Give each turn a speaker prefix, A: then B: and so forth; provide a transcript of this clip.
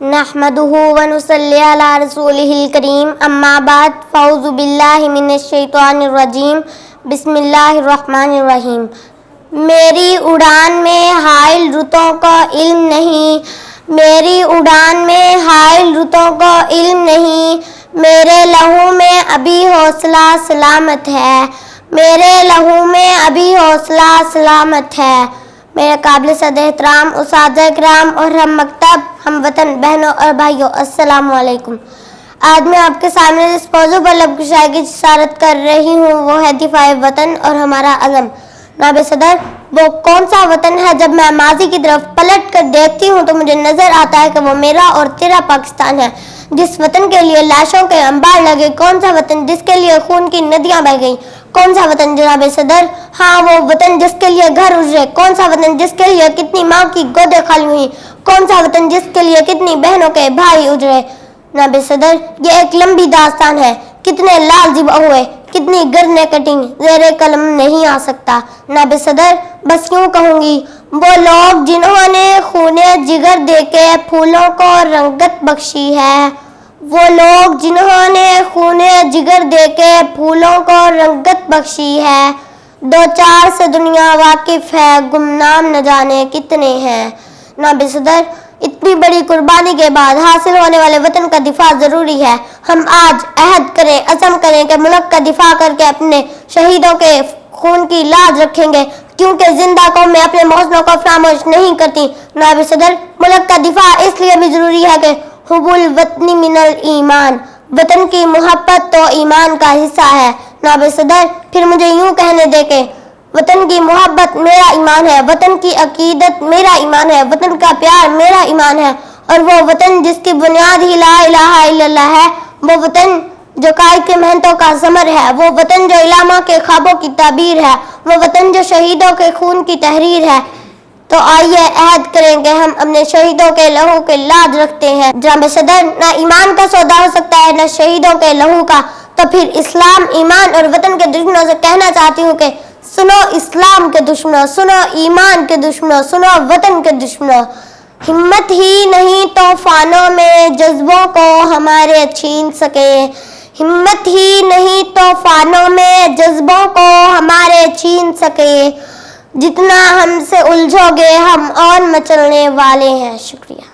A: नहमदुहु व नुसल्ली अला रसूलिहिल करीम अम्मा बाद फ़अऊज़ु बिल्लाहि मिनश शैतानिर रजीम बिस्मिल्लाहिर रहमानिर रहीम। मेरी उड़ान में हाइल रुतों का इल्म नहीं, मेरी उड़ान में हाइल रुतों का इल्म नहीं, मेरे लहू में अभी हौसला सलामत है, मेरे लहू में अभी हौसला सलामत है। मेरे काबिल सद एहतराम उस्ताद किराम और हम मकतब हम वतन बहनों और भाइयों, अस्सलामु अलैकुम। आज मैं आपके सामने जिस मौजू पर लबकुशाई की इशारत कर रही हूँ वो है दिफाए वतन और हमारा अज़म। नाब सदर, वो कौन सा वतन है जब मैं माजी की तरफ पलट कर देखती हूँ तो मुझे नजर आता है कि वो मेरा और तेरा पाकिस्तान है। जिस वतन के लिए लाशों के अंबार लगे, कौन सा वतन जिसके लिए खून की नदियां बह गई, कौन सा वतन जनाब सदर? हाँ, वो वतन जिसके लिए घर उजड़े, कौन सा वतन जिसके लिए कितनी माँ की गोदें खाली हुई, कौन सा वतन जिसके लिए कितनी बहनों के भाई उजड़े। जनाब सदर, ये एक लंबी दास्तान है, कितने लाल जिबा हुए, कितनी गर्दनें कटी, ज़ेरे कलम नहीं आ सकता। जनाब सदर, बस यूं कहूँगी, वो लोग जिन्होंने खूने जिगर देके फूलों को रंगत बख्शी है, वो लोग जिन्होंने खूने जिगर देके फूलों को रंगत बख्शी है, दो चार से दुनिया वाकिफ है, गुमनाम न जाने कितने हैं। जनाब सदर, इतनी बड़ी कुर्बानी के बाद हासिल होने वाले वतन का दिफा जरूरी है। हम आज अहद करें, अज़म करें कि मुल्क का दिफा करके अपने शहीदों के खून की लाज रखेंगे, क्योंकि जिंदा कौम में अपने मौजों को फरामोश नहीं करती। जनाब सदर, मुल्क का दिफा इसलिए भी जरूरी है कि हुब्बुल वतनी मिनल ईमान, वतन की मोहब्बत तो ईमान का हिस्सा है। जनाब सदर, फिर मुझे यूं कहने दे के वतन की मोहब्बत मेरा ईमान है, वतन की अकीदत मेरा ईमान है, वतन का प्यार मेरा ईमान है, और वो वतन जिसकी बुनियाद ही ला इलाहा इल्लल्लाह है, वो वतन जो कायद के मेहनतों का समर है, वो वतन जो इलामा के ख्वाबों की ताबीर है, वो वतन जो शहीदों के खून की तहरीर है। तो आइए अहद करें कि हम अपने शहीदों के लहू के लाज रखते हैं। जनाब सदर, ना ईमान का सौदा हो सकता है न शहीदों के लहू का। तो फिर इस्लाम, ईमान और वतन के दुश्मनों से कहना चाहती हूँ कि सुनो इस्लाम के दुश्मनों, सुनो ईमान के दुश्मनों, सुनो वतन के दुश्मनों। हिम्मत ही नहीं तूफानों में जज्बों को हमारे छीन सके, हिम्मत ही नहीं तूफानों में जज्बों को हमारे छीन सके, जितना हमसे उलझोगे हम और मचलने वाले हैं। शुक्रिया।